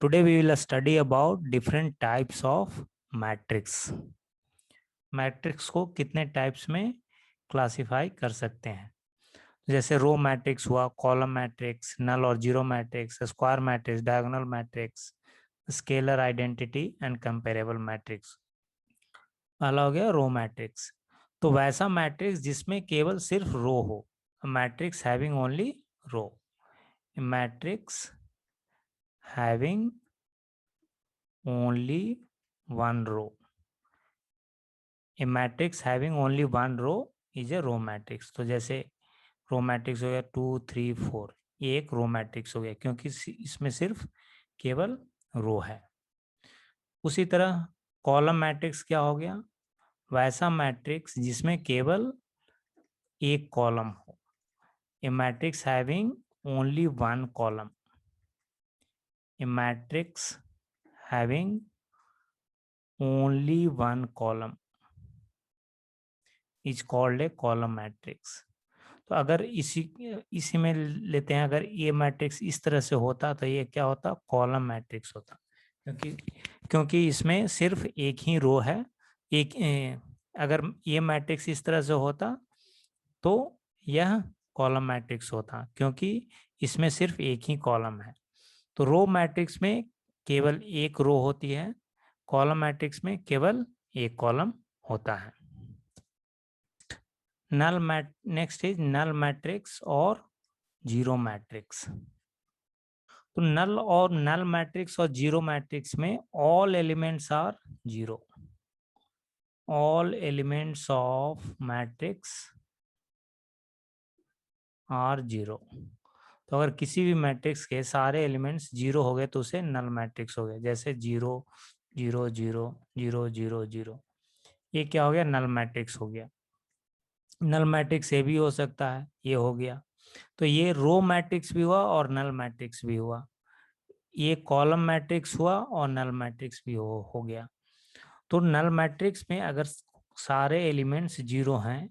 Today we will study about different types of matrix. Matrix को कितने types में classify कर सकते हैं, जैसे रो मैट्रिक्स हुआ, कॉलम मैट्रिक्स, नल और zero matrix, square matrix, diagonal matrix, scalar identity and comparable matrix. पहला हो गया रो मैट्रिक्स। तो वैसा मैट्रिक्स जिसमें केवल सिर्फ रो हो, matrix having only row, matrix having only one row. A matrix having only one row is a row matrix. तो जैसे रो मैट्रिक्स हो गया 2 3 4, ये एक रो मैट्रिक्स हो गया क्योंकि इसमें सिर्फ केवल रो है। उसी तरह कॉलम मैट्रिक्स क्या हो गया, वैसा मैट्रिक्स जिसमें केवल एक कॉलम हो, a matrix having only one column, a matrix having only one column is called a column matrix. तो अगर इसी में लेते हैं, अगर ये मैट्रिक्स इस तरह से होता तो ये क्या होता, कॉलम मैट्रिक्स होता, क्योंकि इसमें सिर्फ एक ही रो है। अगर ये मैट्रिक्स इस तरह से होता तो यह कॉलम मैट्रिक्स होता, क्योंकि इसमें सिर्फ एक ही कॉलम है। तो रो मैट्रिक्स में केवल एक रो होती है, कॉलम मैट्रिक्स में केवल एक कॉलम होता है। नेक्स्ट इज नल मैट्रिक्स और जीरो मैट्रिक्स। तो नल और नल मैट्रिक्स और जीरो मैट्रिक्स में all elements are zero, all elements of matrix are zero. तो अगर किसी भी मैट्रिक्स के सारे एलिमेंट्स जीरो हो गए तो उसे नल मैट्रिक्स हो गया, जैसे 0 0 0 0 0 0, ये क्या हो गया, नल मैट्रिक्स हो गया। नल मैट्रिक्स ये भी हो सकता है, ये हो गया। तो ये रो मैट्रिक्स भी हुआ और नल मैट्रिक्स भी हुआ, ये कॉलम मैट्रिक्स हुआ और नल मैट्रिक्स भी हो गया। तो नल मैट्रिक्स में अगर सारे एलिमेंट्स जीरो हैं,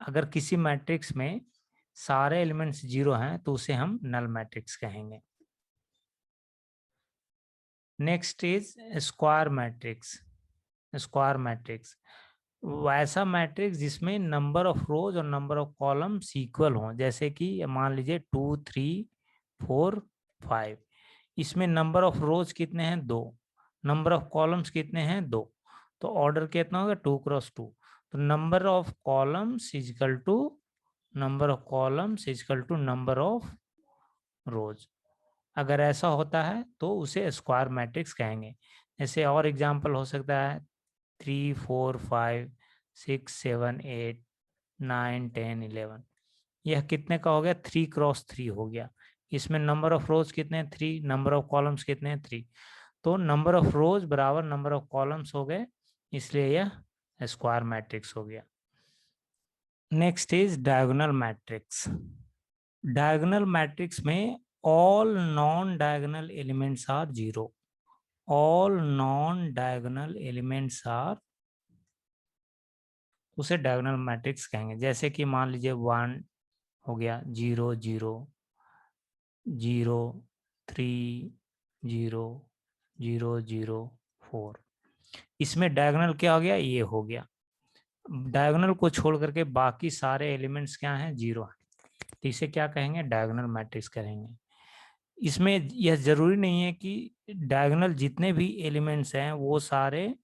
अगर किसी मैट्रिक्स में सारे एलिमेंट्स जीरो हैं तो उसे हम नल मैट्रिक्स कहेंगे। Next is square matrix. Square matrix वैसा मैट्रिक्स जिसमें नंबर ऑफ रोज और नंबर ऑफ कॉलम्स इक्वल हों, जैसे कि मान लीजिए 2 3 4 5। इसमें नंबर ऑफ रोज कितने हैं, 2, नंबर ऑफ कॉलम्स कितने हैं, 2। तो ऑर्डर कितना होगा, 2 क्रॉस 2। तो number of columns is equal to number of columns is equal to number of rows. अगर ऐसा होता है तो उसे स्क्वायर मैट्रिक्स कहेंगे। जैसे और एग्जांपल हो सकता है 3 4 5 6 7 8 9 10 11। यह कितने का हो गया, 3 क्रॉस 3 हो गया। इसमें नंबर ऑफ रोज कितने हैं, 3, नंबर ऑफ कॉलम्स कितने हैं, 3। तो नंबर ऑफ रोज बराबर नंबर ऑफ कॉलम्स हो गए, इसलिए यह स्क्वायर मैट्रिक्स हो गया। Next is diagonal matrix. Diagonal matrix में all non diagonal elements are zero, all non diagonal elements are, उसे डायगोनल मैट्रिक्स कहेंगे। जैसे कि मान लीजिए 1 हो गया, 0 0 0 3 0 0 0 4। इसमें डायगोनल क्या हो गया, ये हो गया। डायगोनल को छोड़ करके बाकी सारे एलिमेंट्स क्या हैं, जीरो हैं, तो इसे क्या कहेंगे, डायगोनल मैट्रिक्स कहेंगे। इसमें यह जरूरी नहीं है कि डायगोनल जितने भी एलिमेंट्स हैं वो सारे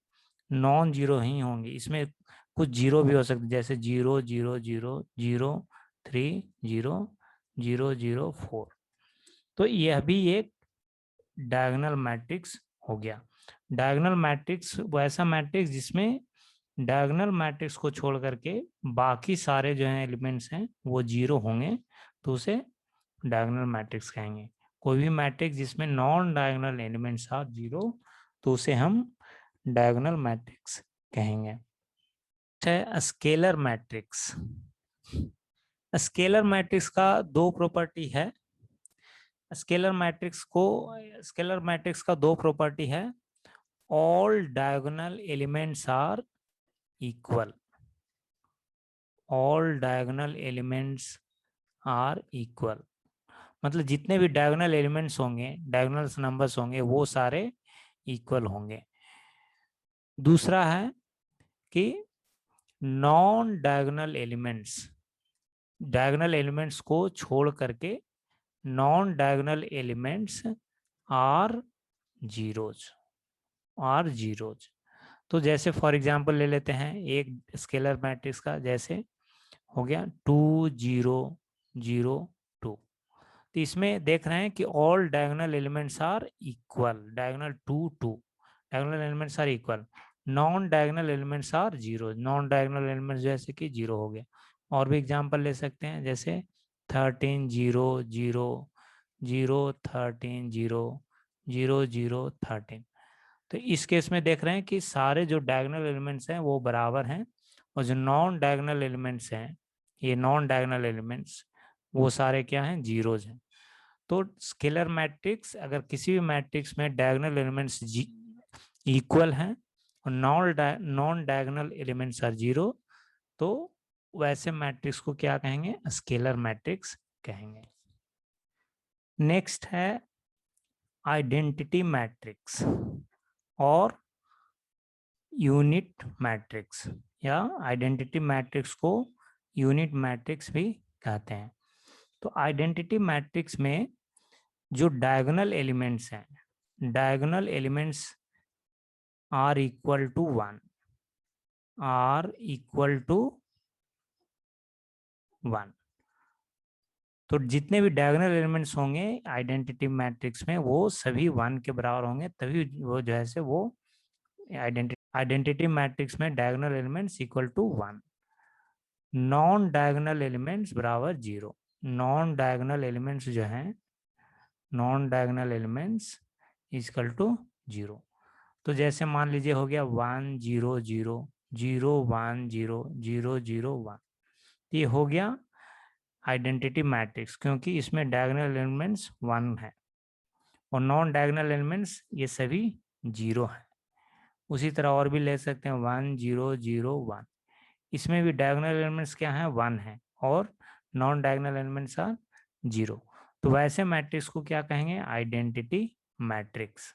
नॉन जीरो ही होंगे, इसमें कुछ जीरो भी हो सकते, जैसे 0 0 0 0 3 0 0 0 4। तो यह भी एक डायगोनल मैट्रिक्स हो गया। डायगोनल मैट्रिक्स वैसा मैट्रिक्स जिसमें डायगोनल मैट्रिक्स को छोड़ करके बाकी सारे जो हैं एलिमेंट्स हैं वो जीरो होंगे, तो उसे डायगोनल मैट्रिक्स कहेंगे। कोई भी मैट्रिक्स जिसमें non diagonal elements are zero तो उसे हम डायगोनल मैट्रिक्स कहेंगे। Scalar matrix. स्केलर मैट्रिक्स का दो प्रॉपर्टी है। स्केलर मैट्रिक्स का दो प्रॉपर्टी है, all diagonal elements are equal, all diagonal elements are equal. मतलब जितने भी डायगोनल एलिमेंट्स होंगे, डायगोनल नंबर्स होंगे, वो सारे इक्वल होंगे। दूसरा है कि non diagonal elements, diagonal elements को छोड़ करके non diagonal elements are zeros, are zeros. तो जैसे फॉर एग्जांपल ले लेते हैं एक स्केलर मैट्रिक्स का, जैसे हो गया 2 0 0 2। तो इसमें देख रहे हैं कि all diagonal elements are equal, diagonal 2 2, diagonal elements are equal, non diagonal elements are zero, non diagonal elements जैसे कि जीरो हो गया। और भी एग्जांपल ले सकते हैं, जैसे 13 0 0 0 13 0 0 0 13। तो इस केस में देख रहे हैं कि सारे जो डायगोनल एलिमेंट्स हैं वो बराबर हैं, और जो नॉन डायगोनल एलिमेंट्स हैं, ये नॉन डायगोनल एलिमेंट्स वो सारे क्या हैं, जीरोज हैं। तो स्केलर मैट्रिक्स, अगर किसी भी मैट्रिक्स में डायगोनल एलिमेंट्स इक्वल हैं और non diagonal elements are zero, तो वैसे मैट्रिक्स को क्या कहेंगे, स्केलर मैट्रिक्स कहेंगे। नेक्स्ट है आइडेंटिटी मैट्रिक्स और यूनिट मैट्रिक्स, या आइडेंटिटी मैट्रिक्स को यूनिट मैट्रिक्स भी कहते हैं। तो आइडेंटिटी मैट्रिक्स में जो डायगोनल एलिमेंट्स हैं, diagonal elements are equal to 1, are equal to 1। तो जितने भी डायगोनल एलिमेंट्स होंगे आइडेंटिटी मैट्रिक्स में वो सभी 1 के बराबर होंगे, तभी वो जो है से वो आइडेंटिटी मैट्रिक्स में diagonal elements equal to 1, non diagonal elements बराबर 0। नॉन डायगोनल एलिमेंट्स जो हैं, non diagonal elements equal to 0। तो जैसे मान लीजिए हो गया 1 0 0 0 1 0 0 0 1, ये हो गया आइडेंटिटी मैट्रिक्स, क्योंकि इसमें डायगोनल एलिमेंट्स 1 है और नॉन डायगोनल एलिमेंट्स ये सभी 0 हैं। उसी तरह और भी ले सकते हैं 1 0 0 1, इसमें भी डायगोनल एलिमेंट्स क्या हैं, 1 है, और नॉन डायगोनल एलिमेंट्स आर 0। तो वैसे मैट्रिक्स को क्या कहेंगे, आइडेंटिटी मैट्रिक्स।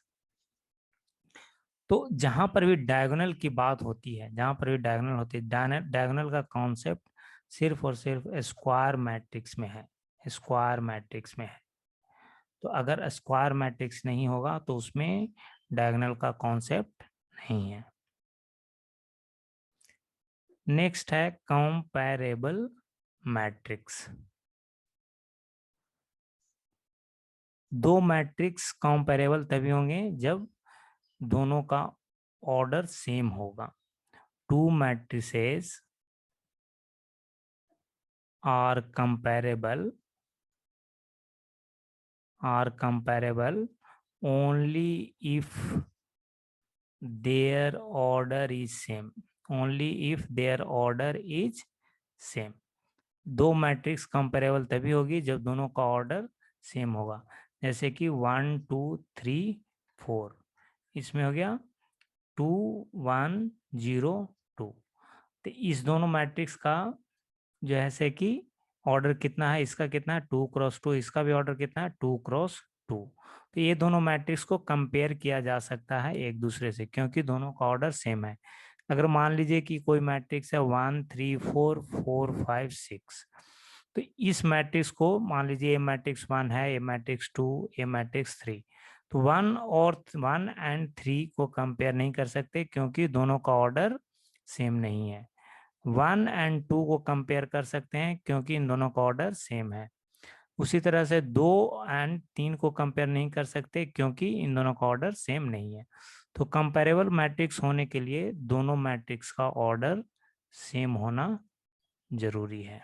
तो जहां पर भी डायगोनल की बात होती है, जहां पर भी डायगोनल होती है, डायगोनल का कॉन्सेप्ट सिर्फ और सिर्फ स्क्वायर मैट्रिक्स में है, स्क्वायर मैट्रिक्स में है। तो अगर स्क्वायर मैट्रिक्स नहीं होगा तो उसमें डायगोनल का कॉन्सेप्ट नहीं है। नेक्स्ट है कंपैरेबल मैट्रिक्स। दो मैट्रिक्स कंपैरेबल तभी होंगे जब दोनों का ऑर्डर सेम होगा। Two matrices are comparable only if their order is same, only if their order is same। दो मैट्रिक्स कंपेरेबल तभी होगी जब दोनों का ऑर्डर सेम होगा। जैसे कि 1 2 3 4, इसमें हो गया 2 1 0 2। तो इस दोनों मैट्रिक्स का जो है से कि ऑर्डर कितना है, इसका कितना है 2 × 2, इसका भी ऑर्डर कितना है 2 × 2। तो ये दोनों मैट्रिक्स को कंपेयर किया जा सकता है एक दूसरे से, क्योंकि दोनों का ऑर्डर सेम है। अगर मान लीजिए कि कोई मैट्रिक्स है 1 3 4 4 5 6, तो इस मैट्रिक्स को मान लीजिए ये मैट्रिक्स 1 है, ये मैट्रिक्स 2, ये मैट्रिक्स 3। तो 1 एंड 3 को कंपेयर नहीं कर सकते क्योंकि दोनों का ऑर्डर सेम नहीं है। 1 एंड 2 को कंपेयर कर सकते हैं क्योंकि इन दोनों का ऑर्डर सेम है। उसी तरह से 2 एंड 3 को कंपेयर नहीं कर सकते क्योंकि इन दोनों का ऑर्डर सेम नहीं है। तो कंपेरेबल मैट्रिक्स होने के लिए दोनों मैट्रिक्स का ऑर्डर सेम होना जरूरी है।